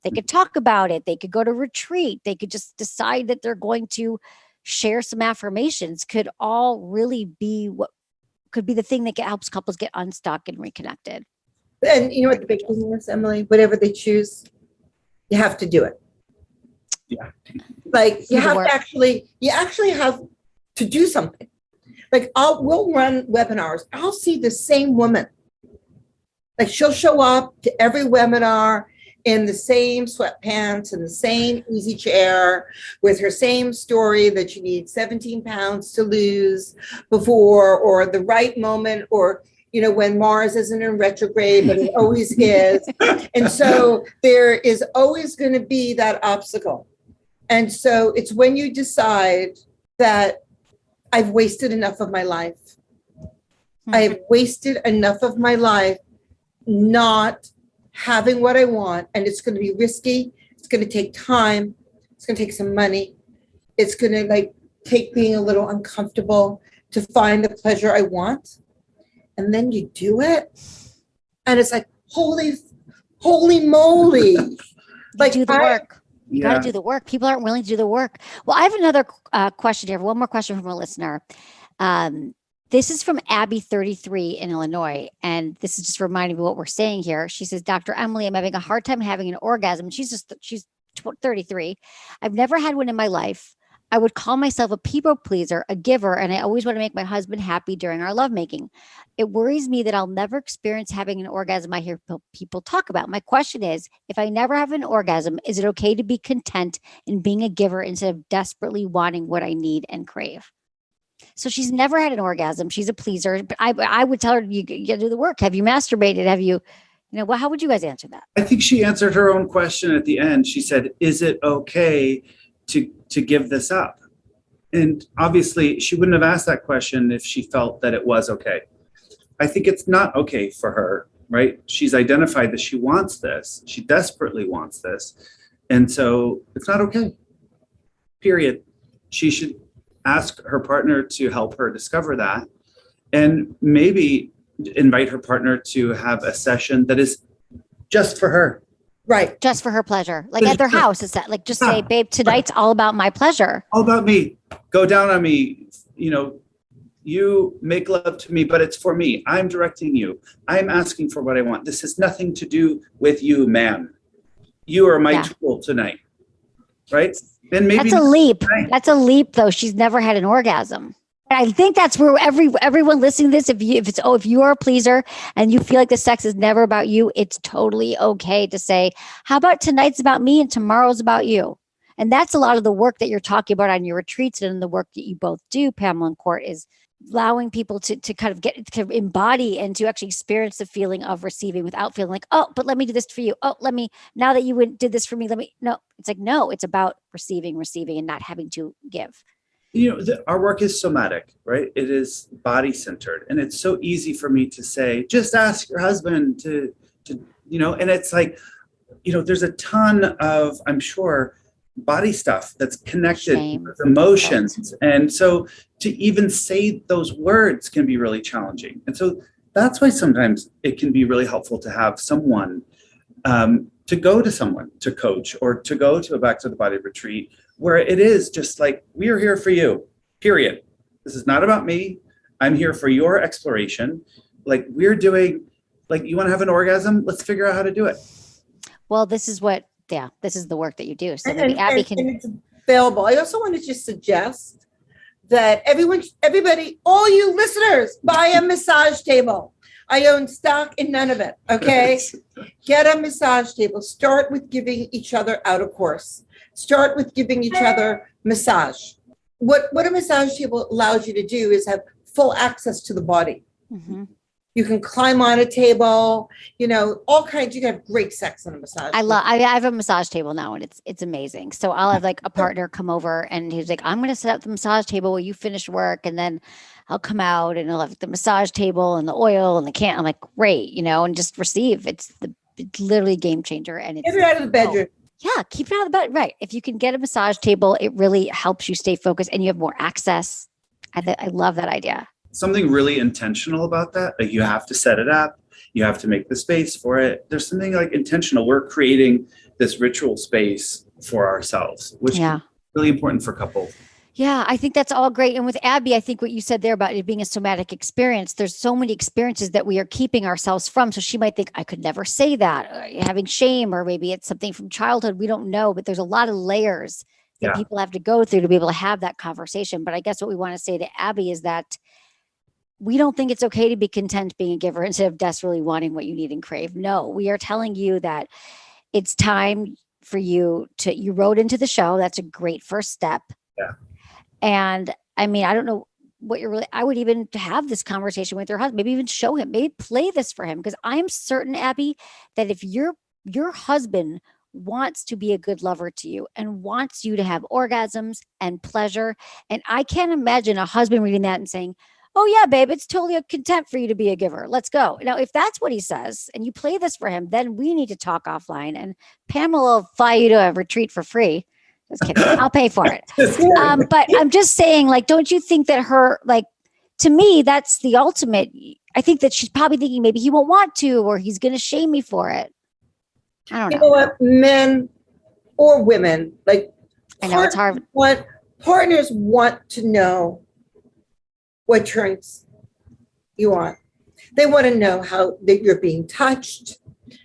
They could talk about it. They could go to retreat. They could just decide that they're going to share some affirmations, could all really be what could be the thing that helps couples get unstuck and reconnected. And you know what the big thing is, Emily? Whatever they choose, you have to do it. Yeah. Like you actually have to do something. Like we'll run webinars. I'll see the same woman. Like she'll show up to every webinar in the same sweatpants and the same easy chair with her same story that you need 17 pounds to lose before, or the right moment, or, when Mars isn't in retrograde, but it always is. And so there is always going to be that obstacle. And so it's when you decide that I've wasted enough of my life. I've wasted enough of my life not having what I want, and it's going to be risky. It's going to take time. It's going to take some money. It's going to take being a little uncomfortable to find the pleasure I want. And then you do it. And it's like, holy moly. Like do the work. You got to do the work. People aren't willing to do the work. Well, I have another question here. One more question from a listener. This is from Abby, 33 in Illinois. And this is just reminding me what we're saying here. She says, Dr. Emily, I'm having a hard time having an orgasm. She's 33. I've never had one in my life. I would call myself a people pleaser, a giver, and I always want to make my husband happy during our lovemaking. It worries me that I'll never experience having an orgasm I hear people talk about. My question is, if I never have an orgasm, is it okay to be content in being a giver instead of desperately wanting what I need and crave? So she's never had an orgasm. She's a pleaser, but I would tell her, you got to do the work. Have you masturbated? Have you, how would you guys answer that? I think she answered her own question at the end. She said, is it okay to give this up? And obviously she wouldn't have asked that question if she felt that it was okay. I think it's not okay for her, right? She's identified that she wants this. She desperately wants this. And so it's not okay, period. She should ask her partner to help her discover that, and maybe invite her partner to have a session that is just for her. Right. Just for her pleasure. Like at their house. It's that, like, just say, babe, tonight's all about my pleasure. All about me. Go down on me. You make love to me, but it's for me. I'm directing you. I'm asking for what I want. This has nothing to do with you, man. You are my tool tonight. Right? And maybe that's a leap. That's a leap, though. She's never had an orgasm. And I think that's where everyone listening to this, if you are a pleaser and you feel like the sex is never about you, it's totally okay to say, how about tonight's about me and tomorrow's about you? And that's a lot of the work that you're talking about on your retreats and the work that you both do, Pamela and Court, is allowing people to kind of get to embody and to actually experience the feeling of receiving without feeling like, oh, but let me do this for you. Oh, now that you did this for me, no, it's like, no, it's about receiving and not having to give. Our work is somatic, right? It is body centered. And it's so easy for me to say, just ask your husband to and it's like, there's a ton of, I'm sure, body stuff that's connected Shame, with emotions. And so to even say those words can be really challenging. And so that's why sometimes it can be really helpful to have someone, to go to someone to coach, or to go to a Back to the Body retreat, where it is just like, we are here for you, period. This is not about me. I'm here for your exploration. Like, we're doing, like, you want to have an orgasm? Let's figure out how to do it. Well, this is the work that you do. So maybe Abby can. And it's available. I also want to just suggest that everybody, all you listeners, buy a massage table. I own stock in none of it. Okay. Get a massage table. Start with giving each other out of course. Start with giving each other massage. What a massage table allows you to do is have full access to the body. Mm-hmm. You can climb on a table, all kinds. You can have great sex on a massage. I have a massage table now, and it's amazing. So I'll have like a partner come over, and he's like, I'm going to set up the massage table while you finish work, and then I'll come out and I'll have the massage table and the oil and the can. I'm like, great, and just receive. It's literally a game changer. And it's get it out of the bedroom. Yeah, keep it out of the bed. Right. If you can get a massage table, it really helps you stay focused and you have more access. I love that idea. Something really intentional about that. Like, you have to set it up. You have to make the space for it. There's something like intentional. We're creating this ritual space for ourselves, which is really important for couples. Yeah, I think that's all great. And with Abby, I think what you said there about it being a somatic experience, there's so many experiences that we are keeping ourselves from. So she might think, I could never say that, having shame, or maybe it's something from childhood. We don't know, but there's a lot of layers that people have to go through to be able to have that conversation. But I guess what we want to say to Abby is that we don't think it's okay to be content being a giver instead of desperately wanting what you need and crave. No, we are telling you that it's time for you you wrote into the show. That's a great first step. Yeah. And I mean, I don't know what I would even have this conversation with your husband, maybe even show him, maybe play this for him. Because I'm certain, Abby, that if your husband wants to be a good lover to you and wants you to have orgasms and pleasure, and I can't imagine a husband reading that and saying, oh yeah, babe, it's totally a content for you to be a giver. Let's go. Now, if that's what he says and you play this for him, then we need to talk offline, and Pamela will fly you to a retreat for free. Just kidding. I'll pay for it. But I'm just saying, like, don't you think that to me, that's the ultimate. I think that she's probably thinking maybe he won't want to, or he's going to shame me for it. I don't know. You know what? Men or women, like, I know it's hard. Partners want to know what turns you on. They want to know how that you're being touched.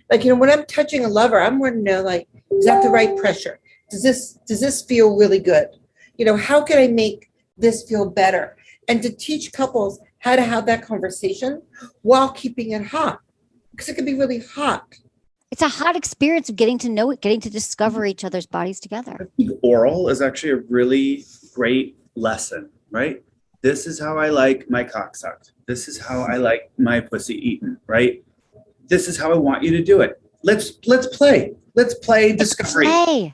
Like, when I'm touching a lover, I'm want to know, like, is that the right pressure? Does this feel really good? How can I make this feel better? And to teach couples how to have that conversation while keeping it hot, because it can be really hot. It's a hot experience of getting to know it, getting to discover each other's bodies together. I think oral is actually a really great lesson, right? This is how I like my cock sucked. This is how I like my pussy eaten, right? This is how I want you to do it. Let's play. Let's play discovery, right?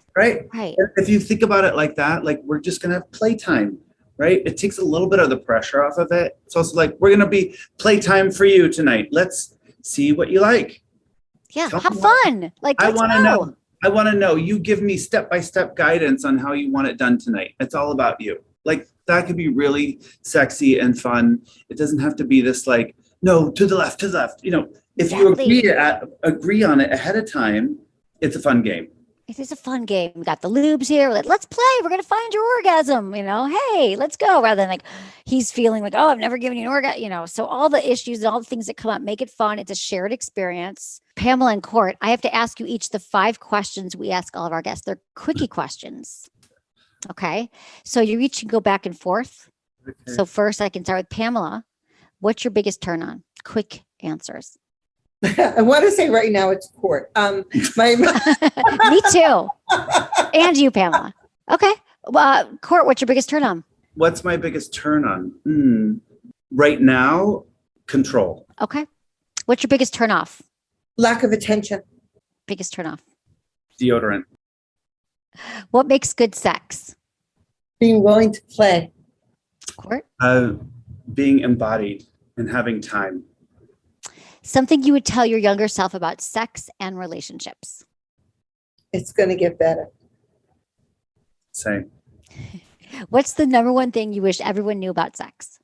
Right. If you think about it like that, like, we're just going to have playtime, right? It takes a little bit of the pressure off of it. It's also like, we're going to be playtime for you tonight. Let's see what you like. Yeah. Have fun. Like, I want to know. You give me step-by-step guidance on how you want it done tonight. It's all about you. Like, that could be really sexy and fun. It doesn't have to be this, like, no, to the left. If you agree on it ahead of time, it's a fun game. It is a fun game. We got the lubes here. Let's play. We're going to find your orgasm. Hey, let's go. Rather than like, he's feeling like, oh, I've never given you an orgasm. So all the issues and all the things that come up, make it fun. It's a shared experience. Pamela and Court, I have to ask you each the 5 questions we ask all of our guests. They're quickie questions. Okay. So you each can go back and forth. Okay. So first I can start with Pamela. What's your biggest turn on? Quick answers. I want to say right now it's Court. Me too. And you, Pamela. Okay. Court, what's your biggest turn on? What's my biggest turn on? Right now, control. Okay. What's your biggest turn off? Lack of attention. Biggest turn off. Deodorant. What makes good sex? Being willing to play. Court? Being embodied and having time. Something you would tell your younger self about sex and relationships. It's going to get better. Same. What's the number one thing you wish everyone knew about sex?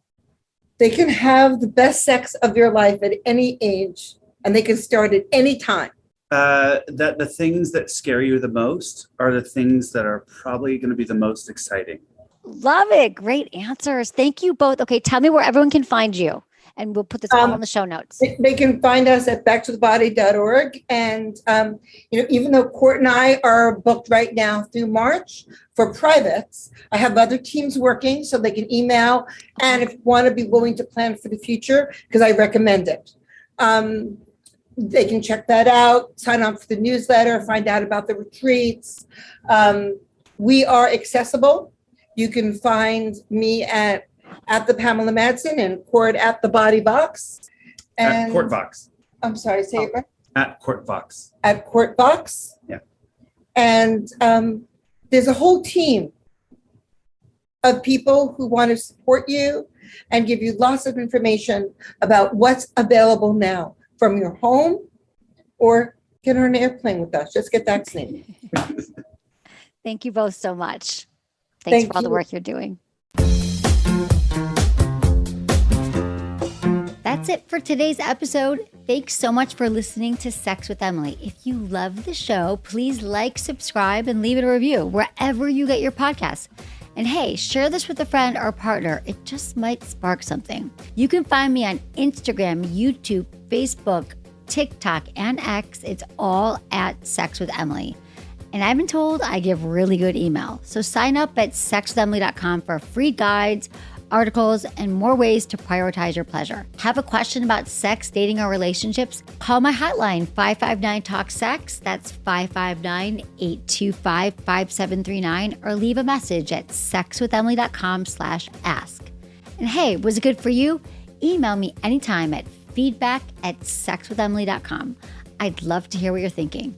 They can have the best sex of their life at any age, and they can start at any time. That the things that scare you the most are the things that are probably going to be the most exciting. Love it. Great answers. Thank you both. Okay, tell me where everyone can find you, and we'll put this all in the show notes. They can find us at backtothebody.org. And, even though Court and I are booked right now through March for privates, I have other teams working, so they can email. And if you want to be willing to plan for the future, because I recommend it. They can check that out, sign up for the newsletter, find out about the retreats. We are accessible. You can find me at the Pamela Madsen and Court at the Body Box. At Court Box. I'm sorry, say it right. At Court Box. At Court Box. Yeah. And there's a whole team of people who want to support you and give you lots of information about what's available now from your home, or get on an airplane with us. Just get vaccinated. Thank you both so much. Thanks Thank for all the you. work you're doing. That's it for today's episode. Thanks so much for listening to Sex with Emily. If you love the show, please like, subscribe, and leave it a review wherever you get your podcasts. And hey, share this with a friend or partner. It just might spark something. You can find me on Instagram, YouTube, Facebook, TikTok, and X. It's all at Sex with Emily. And I've been told I give really good email. So sign up at sexwithemily.com for free guides, articles, and more ways to prioritize your pleasure. Have a question about sex, dating, or relationships? Call my hotline, 559-TALK-SEX. That's 559-825-5739, or leave a message at sexwithemily.com/ask. And hey, was it good for you? Email me anytime at feedback@sexwithemily.com. I'd love to hear what you're thinking.